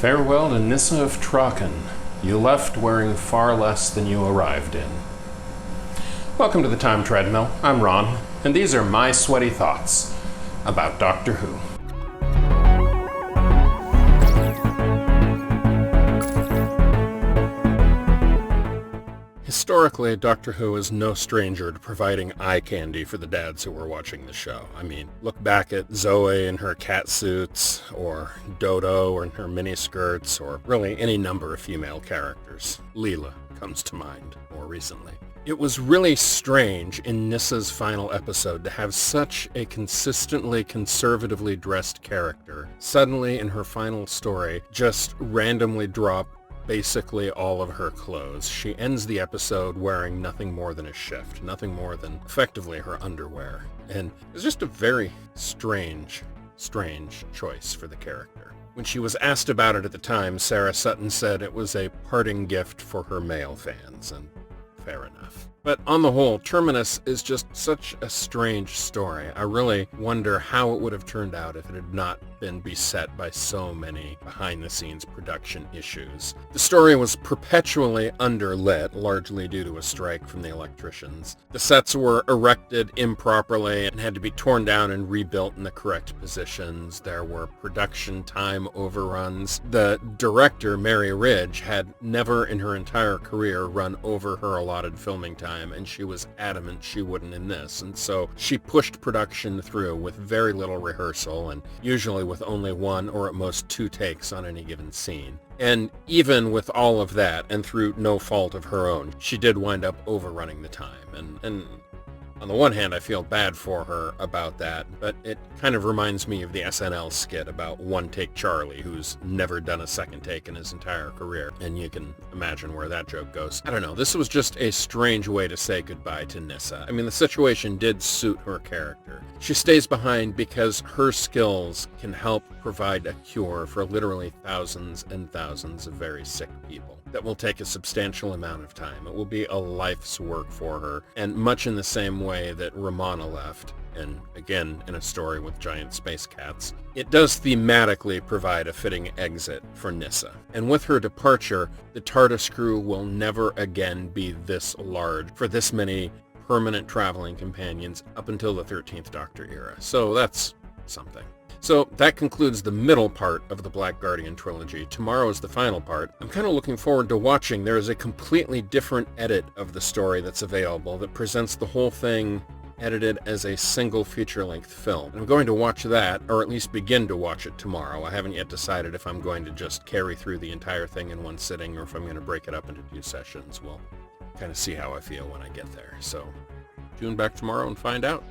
Farewell to Nyssa of Traken. You left wearing far less than you arrived in. Welcome to the Time Treadmill. I'm Ron, and these are my sweaty thoughts about Doctor Who. Historically, Doctor Who is no stranger to providing eye candy for the dads who were watching the show. I mean, look back at Zoe in her cat suits, or Dodo in her miniskirts, or really any number of female characters. Leela comes to mind more recently. It was really strange in Nyssa's final episode to have such a consistently conservatively dressed character suddenly in her final story just randomly drop basically all of her clothes. She ends the episode wearing nothing more than a shift, nothing more than effectively her underwear. And it's just a very strange choice for the character. When she was asked about it at the time, Sarah Sutton said it was a parting gift for her male fans, and fair enough. But on the whole, Terminus is just such a strange story. I really wonder how it would have turned out if it had not been beset by so many behind-the-scenes production issues. The story was perpetually underlit, largely due to a strike from the electricians. The sets were erected improperly and had to be torn down and rebuilt in the correct positions. There were production time overruns. The director, Mary Ridge, had never in her entire career run over her allotted filming time, and she was adamant she wouldn't in this, and so she pushed production through with very little rehearsal and usually with only one or at most two takes on any given scene. And even with all of that, and through no fault of her own, she did wind up overrunning the time, and on the one hand, I feel bad for her about that, but it kind of reminds me of the SNL skit about One Take Charlie, who's never done a second take in his entire career, and you can imagine where that joke goes. I don't know, this was just a strange way to say goodbye to Nyssa. I mean, the situation did suit her character. She stays behind because her skills can help provide a cure for literally thousands and thousands of very sick people. That will take a substantial amount of time. It will be a life's work for her, and much in the same way that Romana left, and again in a story with giant space cats, it does thematically provide a fitting exit for Nyssa. And with her departure, the TARDIS crew will never again be this large for this many permanent traveling companions up until the 13th Doctor era. So that's something. So that concludes the middle part of the Black Guardian trilogy. Tomorrow is the final part. I'm kind of looking forward to watching. There is a completely different edit of the story that's available that presents the whole thing edited as a single feature-length film. And I'm going to watch that, or at least begin to watch it tomorrow. I haven't yet decided if I'm going to just carry through the entire thing in one sitting or if I'm going to break it up into 2 sessions. We'll kind of see how I feel when I get there. So tune back tomorrow and find out.